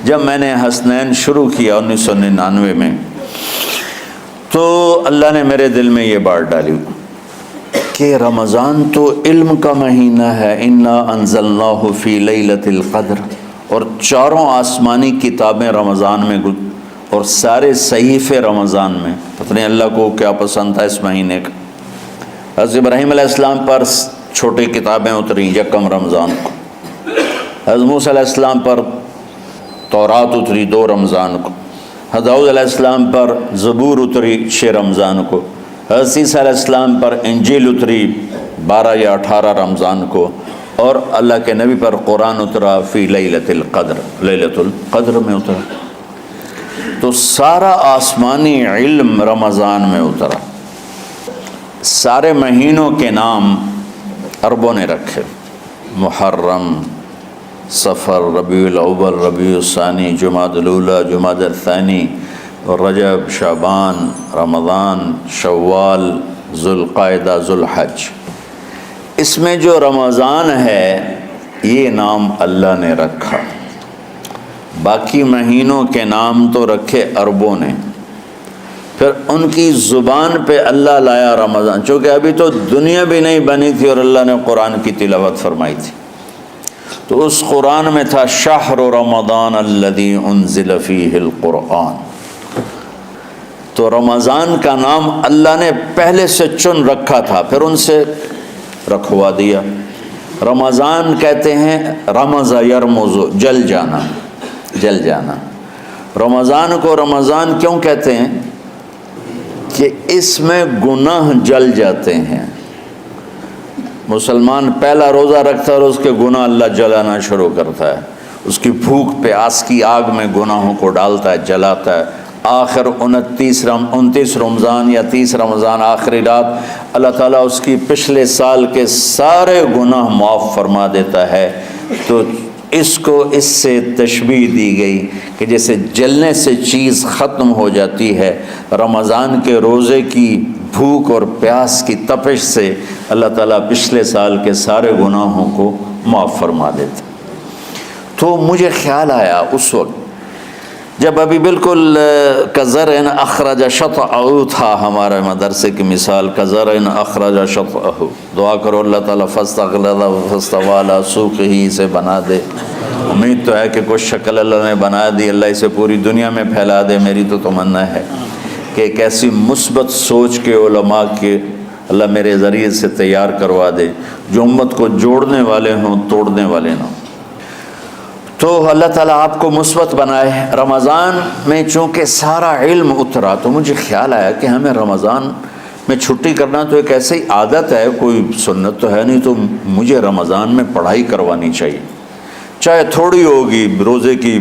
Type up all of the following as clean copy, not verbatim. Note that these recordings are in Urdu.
جب میں نے حسنین شروع کیا 1999 میں، تو اللہ نے میرے دل میں یہ بات ڈالی کہ رمضان تو علم کا مہینہ ہے، انا انزلناہ فی لیلۃ القدر، اور چاروں آسمانی کتابیں رمضان میں اور سارے صحیفے رمضان میں۔ پتہ نہیں اللہ کو کیا پسند تھا اس مہینے کا۔ حضرت ابراہیم علیہ السلام پر چھوٹی کتابیں اتری یکم رمضان کو، حضرت موسیٰ علیہ السلام پر تورات اتری 2 رمضان کو، حضرت داؤد علیہ السلام پر زبور اتری 6 رمضان کو، حضرت عیسیٰ علیہ السلام پر انجیل اتری 12 یا 18 رمضان کو، اور اللہ کے نبی پر قرآن اترا فی لیلۃ القدر، لیلۃ القدر میں اترا۔ تو سارا آسمانی علم رمضان میں اترا۔ سارے مہینوں کے نام عربوں نے رکھے، محرم، صفر، ربیع الاول، ربیع الثانی، جمادی الاولی، جمادی الثانی، رجب، شعبان، رمضان، شوال، ذوالقعدہ، ذوالحج۔ اس میں جو رمضان ہے یہ نام اللہ نے رکھا، باقی مہینوں کے نام تو رکھے عربوں نے۔ پھر ان کی زبان پہ اللہ لایا رمضان، چونکہ ابھی تو دنیا بھی نہیں بنی تھی اور اللہ نے قرآن کی تلاوت فرمائی تھی، تو اس قرآن میں تھا شہر رمضان الذی انزل فیہ القرآن۔ تو رمضان کا نام اللہ نے پہلے سے چن رکھا تھا، پھر ان سے رکھوا دیا۔ رمضان کہتے ہیں رمض یرمز، جل جانا، جل جانا۔ رمضان کو رمضان کیوں کہتے ہیں؟ کہ اس میں گناہ جل جاتے ہیں۔ مسلمان پہلا روزہ رکھتا ہے اور اس کے گناہ اللہ جلانا شروع کرتا ہے، اس کی بھوک پہ آس کی آگ میں گناہوں کو ڈالتا ہے، جلاتا ہے۔ آخر 29 رمضان یا 30 رمضان آخری رات اللہ تعالیٰ اس کی پچھلے سال کے سارے گناہ معاف فرما دیتا ہے۔ تو اس کو اس سے تشبیہ دی گئی کہ جیسے جلنے سے چیز ختم ہو جاتی ہے، رمضان کے روزے کی بھوک اور پیاس کی تپش سے اللہ تعالیٰ پچھلے سال کے سارے گناہوں کو معاف فرما دیتا۔ تو مجھے خیال آیا اس وقت جب ابھی بالکل کزرع اخرج شطأہ تھا، ہمارے مدرسے کی مثال کزرع اخرج شطأہ، دعا کرو اللہ تعالیٰ فاستغلظ فاستوى علی سوقہ سے بنا دے۔ امید تو ہے کہ کچھ شکل اللہ نے بنا دی، اللہ اسے پوری دنیا میں پھیلا دے۔ میری تو تمنا ہے کہ ایک ایسی مثبت سوچ کے علماء کے اللہ میرے ذریعے سے تیار کروا دے جو امت کو جوڑنے والے ہوں، توڑنے والے نہ ہوں۔ تو اللہ تعالیٰ آپ کو مثبت بنائے۔ رمضان میں چونکہ سارا علم اترا تو مجھے خیال آیا کہ ہمیں رمضان میں چھٹی کرنا تو ایک ایسی عادت ہے، کوئی سنت تو ہے نہیں، تو مجھے رمضان میں پڑھائی کروانی چاہیے، چاہے تھوڑی ہوگی۔ روزے کی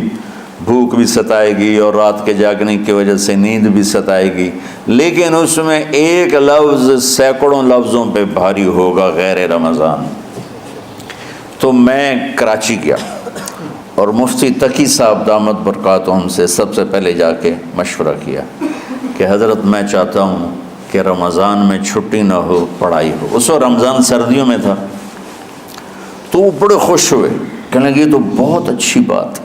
بھوک بھی ستائے گی اور رات کے جاگنے کی وجہ سے نیند بھی ستائے گی، لیکن اس میں ایک لفظ سینکڑوں لفظوں پہ بھاری ہوگا، غیر رمضان۔ تو میں کراچی گیا اور مفتی تقی صاحب دامت برکاتہم سے سب سے پہلے جا کے مشورہ کیا کہ حضرت میں چاہتا ہوں کہ رمضان میں چھٹی نہ ہو، پڑھائی ہو۔ اس وقت رمضان سردیوں میں تھا، تو وہ بڑے خوش ہوئے، کہنے لگے یہ تو بہت اچھی بات۔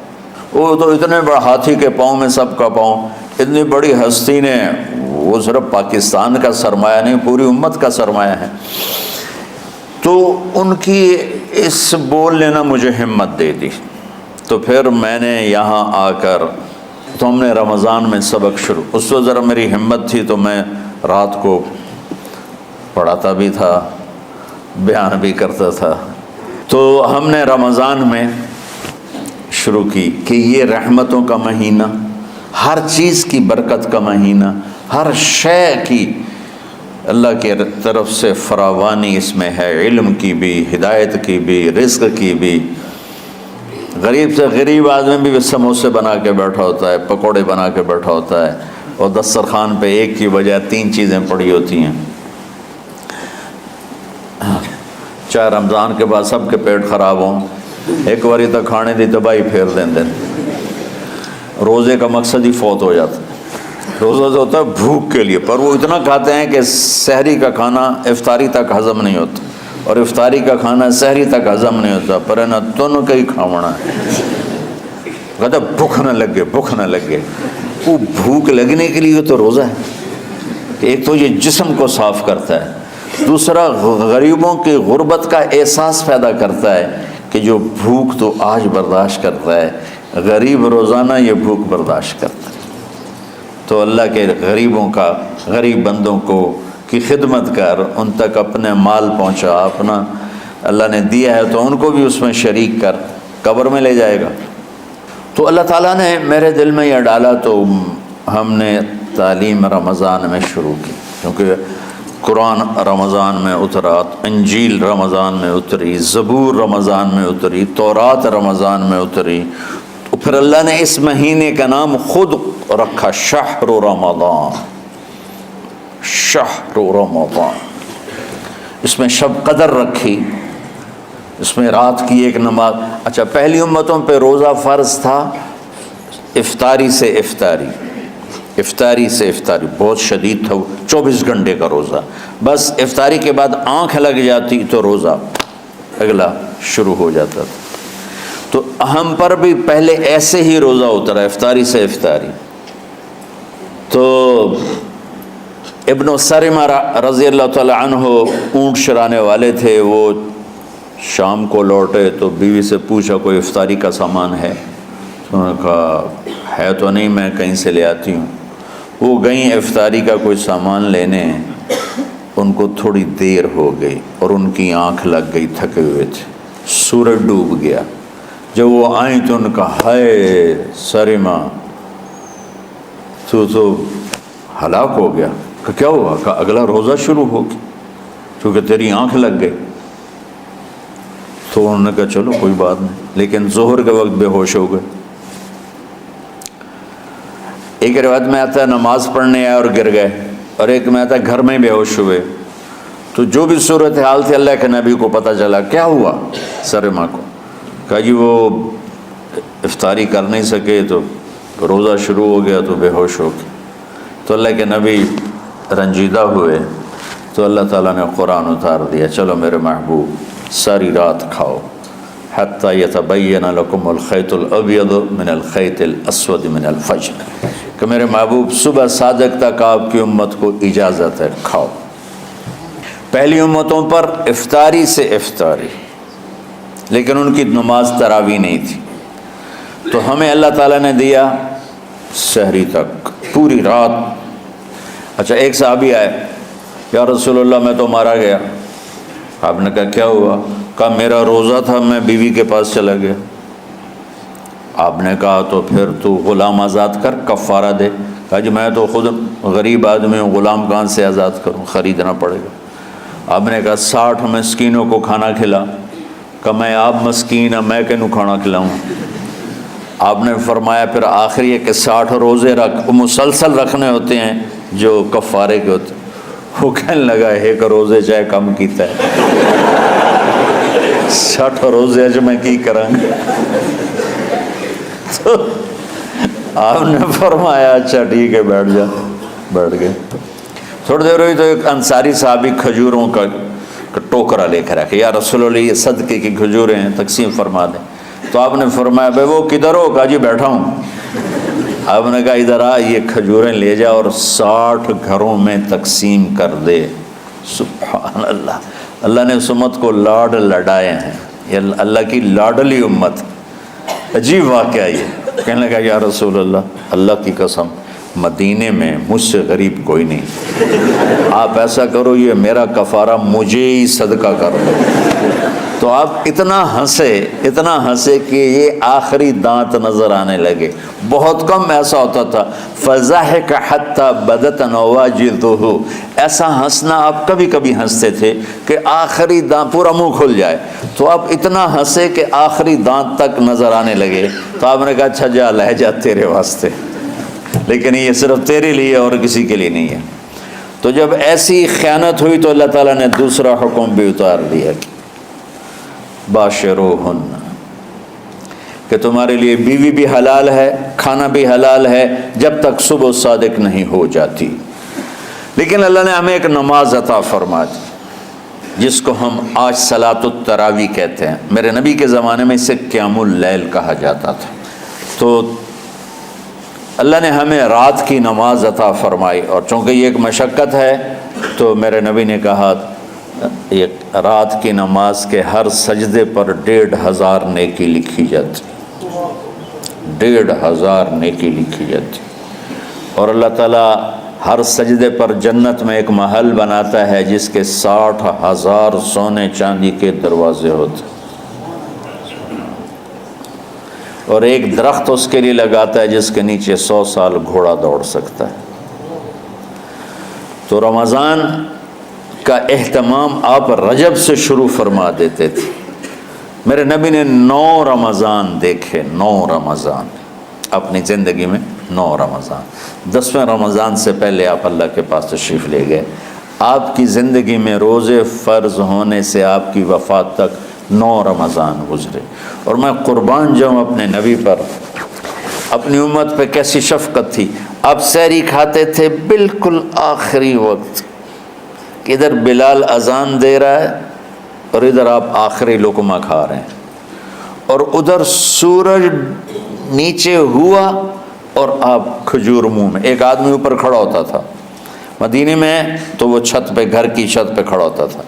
وہ تو اتنے بڑے ہاتھی کے پاؤں میں سب کا پاؤں، اتنی بڑی ہستی نے، وہ صرف پاکستان کا سرمایہ نہیں پوری امت کا سرمایہ ہے۔ تو ان کی اس بولنے نے مجھے ہمت دے دی۔ تو پھر میں نے یہاں آ کر تو ہم نے رمضان میں سبق شروع، اس وقت ذرا میری ہمت تھی تو میں رات کو پڑھاتا بھی تھا، بیان بھی کرتا تھا۔ تو ہم نے رمضان میں شروع کی کہ یہ رحمتوں کا مہینہ، ہر چیز کی برکت کا مہینہ، ہر شے کی اللہ کی طرف سے فراوانی اس میں ہے، علم کی بھی، ہدایت کی بھی، رزق کی بھی۔ غریب سے غریب آدمی بھی سموسے بنا کے بیٹھا ہوتا ہے، پکوڑے بنا کے بیٹھا ہوتا ہے، اور دسترخوان پہ ایک کی بجائے 3 چیزیں پڑی ہوتی ہیں۔ چاہے رمضان کے بعد سب کے پیٹ خراب ہوں، ایک باری تک کھانے دی تباہی پھیر دیں۔ روزے کا مقصد ہی فوت ہو جاتا ہے۔ روزہ جو ہوتا ہے بھوک کے لیے، پر وہ اتنا کھاتے ہیں کہ سحری کا کھانا افطاری تک ہضم نہیں ہوتا، اور افطاری کا کھانا سحری تک ہضم نہیں ہوتا، پر ہے نا تن کا ہی کھاونا ہے۔ کہتا بھوک نہ لگے، بھوک نہ لگے. وہ بھوک لگنے کے لیے تو روزہ ہے. ایک تو یہ جسم کو صاف کرتا ہے، دوسرا غریبوں کی غربت کا احساس پیدا کرتا ہے کہ جو بھوک تو آج برداشت کرتا ہے، غریب روزانہ یہ بھوک برداشت کرتا ہے. تو اللہ کے غریبوں کا، غریب بندوں کو کی خدمت کر، ان تک اپنے مال پہنچا، اپنا اللہ نے دیا ہے تو ان کو بھی اس میں شریک کر، قبر میں لے جائے گا. تو اللہ تعالیٰ نے میرے دل میں یہ ڈالا تو ہم نے تعلیم رمضان میں شروع کی، کیونکہ قرآن رمضان میں اترا، انجیل رمضان میں اتری، زبور رمضان میں اتری، تورات رمضان میں اتری. تو پھر اللہ نے اس مہینے کا نام خود رکھا شہر رمضان، شہر رمضان. اس میں شب قدر رکھی، اس میں رات کی ایک نماز. اچھا، پہلی امتوں پہ روزہ فرض تھا افطاری سے افطاری، افطاری سے افطاری، بہت شدید تھا، 24 گھنٹے کا روزہ. بس افطاری کے بعد آنکھ لگ جاتی تو روزہ اگلا شروع ہو جاتا تھا. تو ہم پر بھی پہلے ایسے ہی روزہ اترا، افطاری سے افطاری. تو ابن سرمہ رضی اللہ تعالی عنہ اونٹ چرانے والے تھے، وہ شام کو لوٹے تو بیوی سے پوچھا کوئی افطاری کا سامان ہے؟ انہوں نے کہا ہے تو نہیں، میں کہیں سے لے آتی ہوں. وہ گئیں افطاری کا کوئی سامان لینے، ان کو تھوڑی دیر ہو گئی اور ان کی آنکھ لگ گئی، تھکے ہوئے تھے. سورج ڈوب گیا. جب وہ آئیں تو ان کا ہائے سرمہ تو ہلاک ہو گیا. کہ کیا ہوا؟ کہ اگلا روزہ شروع ہو گیا کیونکہ تیری آنکھ لگ گئی. تو انہوں نے کہا چلو کوئی بات نہیں، لیکن ظہر کے وقت بے ہوش ہو گئے. ایک روایت میں آتا ہے نماز پڑھنے آئے اور گر گئے، اور ایک میں آتا ہے گھر میں بے ہوش ہوئے. تو جو بھی صورتحال تھی اللہ کے نبی کو پتہ چلا. کیا ہوا سرمہ کو؟ کہا جی وہ افطاری کر نہیں سکے تو روزہ شروع ہو گیا تو بے ہوش ہو گئے. تو اللہ کے نبی رنجیدہ ہوئے تو اللہ تعالیٰ نے قرآن اتار دیا، چلو میرے محبوب ساری رات کھاؤ حتیٰ یتبین لکم الخیط الابیض من الخیط الاسود من الفجر، کہ میرے محبوب صبح صادق تک آپ کی امت کو اجازت ہے کھاؤ. پہلی امتوں پر افطاری سے افطاری، لیکن ان کی نماز تراویح نہیں تھی. تو ہمیں اللہ تعالیٰ نے دیا سحری تک، پوری رات. اچھا، ایک صحابی آئے، یا رسول اللہ میں تو مارا گیا. آپ نے کہا کیا ہوا؟ کہا میرا روزہ تھا، میں بیوی کے پاس چلا گیا. آپ نے کہا تو پھر تو غلام آزاد کر، کفارہ دے. کہا جی میں تو خود غریب آدمی ہوں، غلام کہاں سے آزاد کروں، خریدنا پڑے گا. آپ نے کہا 60 مسکینوں کو کھانا کھلا. کہ میں آپ مسکین ہیں، میں کینوں کھانا کھلاؤں؟ آپ نے فرمایا پھر آخری ہے کہ 60 روزے رکھ، مسلسل رکھنے ہوتے ہیں جو کفارے کے ہوتے ہیں. وہ کہنے لگا ایک روزے چاہے کم کیتا ہے، 60 روزے اج میں کی کروں گا. تو آپ نے فرمایا اچھا ٹھیک ہے بیٹھ جا. بیٹھ گئے. تھوڑی دیر ہوئی تو ایک انصاری صحابی کھجوروں کا ٹوکرا لے کر رکھے، یا رسول اللہ یہ صدقے کی کھجوریں ہیں، تقسیم فرما دیں. تو آپ نے فرمایا بھائی وہ کدھر ہو؟ کہا جی بیٹھا ہوں. آپ نے کہا ادھر آ، یہ کھجوریں لے جا اور 60 گھروں میں تقسیم کر دے. سبحان اللہ، اللہ نے اس امت کو لاڈ لڈائے ہیں، یہ اللہ کی لاڈلی امت. عجیب واقعہ یہ. کہنے لگا یا رسول اللہ کی قسم مدینے میں مجھ سے غریب کوئی نہیں، آپ ایسا کرو یہ میرا کفارہ مجھے ہی صدقہ کر دو. تو آپ اتنا ہنسے کہ یہ آخری دانت نظر آنے لگے. بہت کم ایسا ہوتا تھا. فضحک حتی بدت نواجذہ، ایسا ہنسنا آپ کبھی کبھی ہنستے تھے کہ آخری دانت پورا منہ کھل جائے. تو آپ اتنا ہنسے کہ آخری دانت تک نظر آنے لگے. تو آپ نے کہا اچھا جا لے جا تیرے واسطے، لیکن یہ صرف تیرے لیے اور کسی کے لیے نہیں ہے. تو جب ایسی خیانت ہوئی تو اللہ تعالیٰ نے دوسرا حکم بھی اتار دیا کہ باشروہن، کہ تمہارے لیے بیوی بھی حلال ہے، کھانا بھی حلال ہے جب تک صبح صادق نہیں ہو جاتی. لیکن اللہ نے ہمیں ایک نماز عطا فرما دی جس کو ہم آج صلاۃ التراویح کہتے ہیں. میرے نبی کے زمانے میں اسے قیام اللیل کہا جاتا تھا. تو اللہ نے ہمیں رات کی نماز عطا فرمائی، اور چونکہ یہ ایک مشقت ہے تو میرے نبی نے کہا یہ رات کی نماز کے ہر سجدے پر 1500 نیکی لکھی جاتی، 1500 نیکی لکھی جاتی، اور اللہ تعالیٰ ہر سجدے پر جنت میں ایک محل بناتا ہے جس کے 60,000 سونے چاندی کے دروازے ہوتے ہیں، اور ایک درخت اس کے لیے لگاتا ہے جس کے نیچے 100 سال گھوڑا دوڑ سکتا ہے۔ تو رمضان کا اہتمام آپ رجب سے شروع فرما دیتے تھے۔ میرے نبی نے 9 رمضان دیکھے، 9 رمضان اپنی زندگی میں، 9 رمضان۔ 10ویں رمضان سے پہلے آپ اللہ کے پاس تشریف لے گئے۔ آپ کی زندگی میں روزے فرض ہونے سے آپ کی وفات تک 9 رمضان گزرے، اور میں قربان جاؤں اپنے نبی پر، اپنی امت پہ کیسی شفقت تھی۔ آپ سحری کھاتے تھے بالکل آخری وقت، ادھر بلال اذان دے رہا ہے اور ادھر آپ آخری لقمہ کھا رہے ہیں، اور ادھر سورج نیچے ہوا اور آپ کھجور منہ میں۔ ایک آدمی اوپر کھڑا ہوتا تھا مدینے میں تو وہ چھت پہ، گھر کی چھت پہ کھڑا ہوتا تھا،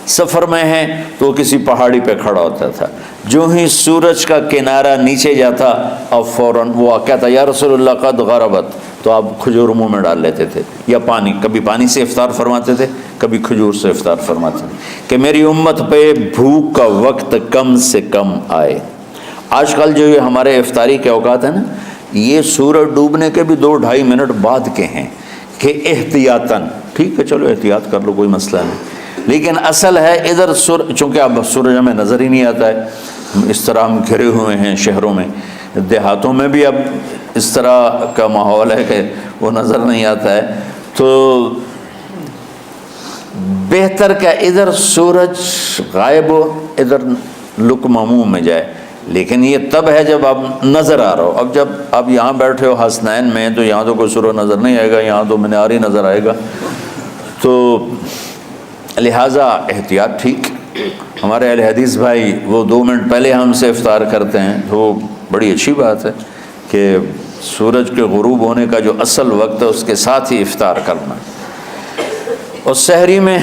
سفر میں ہے تو وہ کسی پہاڑی پہ کھڑا ہوتا تھا، جو ہی سورج کا کنارہ نیچے جاتا اب فوراً وہ کہتا یا رسول اللہ قد غربت، تو آپ کھجور منہ میں ڈال لیتے تھے، یا پانی، کبھی پانی سے افطار فرماتے تھے، کبھی کھجور سے افطار فرماتے تھے، کہ میری امت پہ بھوک کا وقت کم سے کم آئے۔ آج کل جو یہ ہمارے افطاری کے اوقات ہیں نا، یہ سورج ڈوبنے کے بھی 2-2.5 منٹ بعد کے ہیں، کہ احتیاطاً، ٹھیک ہے چلو احتیاط کر لو کوئی مسئلہ نہیں، لیکن اصل ہے ادھر چونکہ اب سورج ہمیں نظر ہی نہیں آتا ہے، اس طرح ہم گھرے ہوئے ہیں شہروں میں، دیہاتوں میں بھی اب اس طرح کا ماحول ہے کہ وہ نظر نہیں آتا ہے، تو بہتر کہ ادھر سورج غائب ہو، ادھر لقمہ منہ میں جائے، لیکن یہ تب ہے جب آپ نظر آ رہا ہو۔ اب جب آپ یہاں بیٹھے ہو حسنین میں تو یہاں تو کوئی سورج نظر نہیں آئے گا، یہاں تو مینار ہی نظر آئے گا، تو لہٰذا احتیاط ٹھیک۔ ہمارے اہل حدیث بھائی وہ 2 منٹ پہلے ہم سے افطار کرتے ہیں، تو وہ بڑی اچھی بات ہے کہ سورج کے غروب ہونے کا جو اصل وقت ہے اس کے ساتھ ہی افطار کرنا۔ اور سحری میں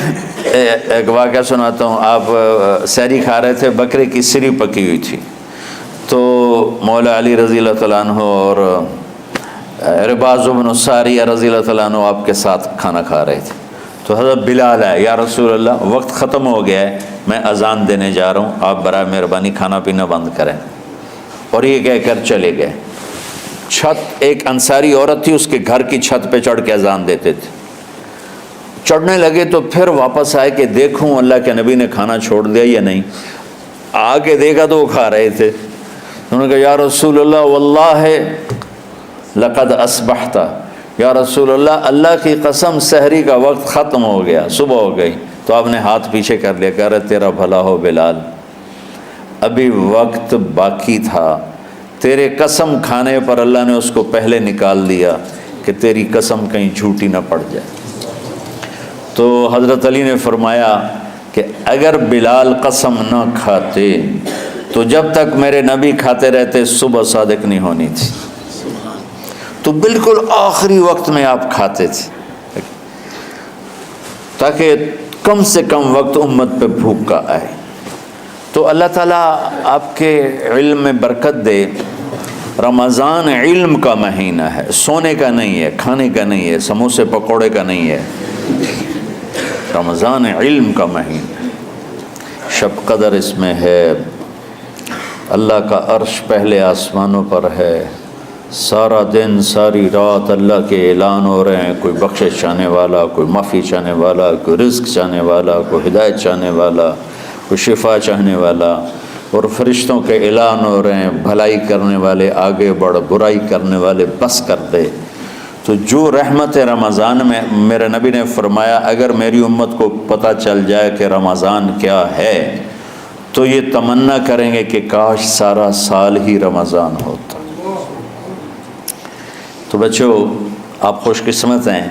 ایک واقعہ سناتا ہوں، آپ سحری کھا رہے تھے، بکرے کی سری پکی ہوئی تھی، تو مولا علی رضی اللہ تعالیٰ عنہ اور رباز بن ساریہ رضی اللہ تعالیٰ عنہ آپ کے ساتھ کھانا کھا رہے تھے، تو حضرت بلال ہے، یا رسول اللہ وقت ختم ہو گیا ہے، میں اذان دینے جا رہا ہوں، آپ برائے مہربانی کھانا پینا بند کریں، اور یہ کہہ کر چلے گئے۔ چھت، ایک انصاری عورت تھی، اس کے گھر کی چھت پہ چڑھ کے اذان دیتے تھے، چڑھنے لگے تو پھر واپس آئے کہ دیکھوں اللہ کے نبی نے کھانا چھوڑ دیا یا نہیں، آگے دیکھا تو وہ کھا رہے تھے، انہوں نے کہا یا رسول اللہ واللہ لقد اصبحت، یا رسول اللہ اللہ کی قسم سحری کا وقت ختم ہو گیا، صبح ہو گئی، تو آپ نے ہاتھ پیچھے کر لیا، کہہ رہے تیرا بھلا ہو بلال، ابھی وقت باقی تھا، تیرے قسم کھانے پر اللہ نے اس کو پہلے نکال دیا کہ تیری قسم کہیں جھوٹی نہ پڑ جائے۔ تو حضرت علی نے فرمایا کہ اگر بلال قسم نہ کھاتے تو جب تک میرے نبی کھاتے رہتے صبح صادق نہیں ہونی تھی، تو بالکل آخری وقت میں آپ کھاتے تھے تاکہ کم سے کم وقت امت پہ بھوک کا آئے۔ تو اللہ تعالیٰ آپ کے علم میں برکت دے۔ رمضان علم کا مہینہ ہے، سونے کا نہیں ہے، کھانے کا نہیں ہے، سموسے پکوڑے کا نہیں ہے، رمضان علم کا مہینہ ہے، شب قدر اس میں ہے، اللہ کا عرش پہلے آسمانوں پر ہے، سارا دن ساری رات اللہ کے اعلان ہو رہے ہیں، کوئی بخشش چاہنے والا، کوئی معافی چاہنے والا، کوئی رزق چاہنے والا، کوئی ہدایت چاہنے والا، کوئی شفا چاہنے والا، اور فرشتوں کے اعلان ہو رہے ہیں، بھلائی کرنے والے آگے بڑھ، برائی کرنے والے بس کر دے۔ تو جو رحمت رمضان میں، میرے نبی نے فرمایا اگر میری امت کو پتہ چل جائے کہ رمضان کیا ہے تو یہ تمنا کریں گے کہ کاش سارا سال ہی رمضان ہوتا۔ تو بچوں، آپ خوش قسمت ہیں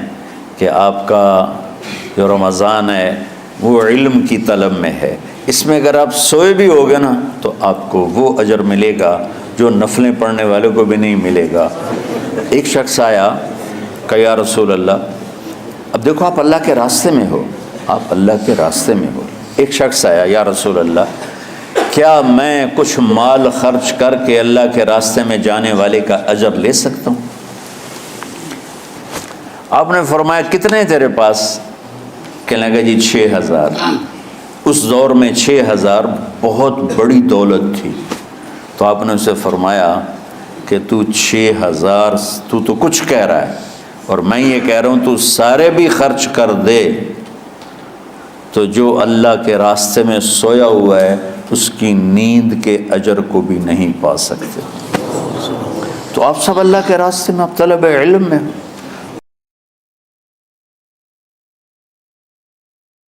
کہ آپ کا جو رمضان ہے وہ علم کی طلب میں ہے، اس میں اگر آپ سوئے بھی ہوگے نا تو آپ کو وہ اجر ملے گا جو نفلیں پڑھنے والوں کو بھی نہیں ملے گا۔ ایک شخص آیا کہ یا رسول اللہ، اب دیکھو آپ اللہ کے راستے میں ہو، آپ اللہ کے راستے میں ہو۔ ایک شخص آیا، یا رسول اللہ کیا میں کچھ مال خرچ کر کے اللہ کے راستے میں جانے والے کا اجر لے سکتا ہوں؟ آپ نے فرمایا کتنے تیرے پاس؟ کہنے لگا جی 6000۔ اس دور میں 6000 بہت بڑی دولت تھی۔ تو آپ نے اسے فرمایا کہ تو 6000 تو کچھ کہہ رہا ہے اور میں یہ کہہ رہا ہوں تو سارے بھی خرچ کر دے تو جو اللہ کے راستے میں سویا ہوا ہے اس کی نیند کے اجر کو بھی نہیں پا سکتے۔ تو آپ سب اللہ کے راستے میں، آپ طلب علم میں ہو،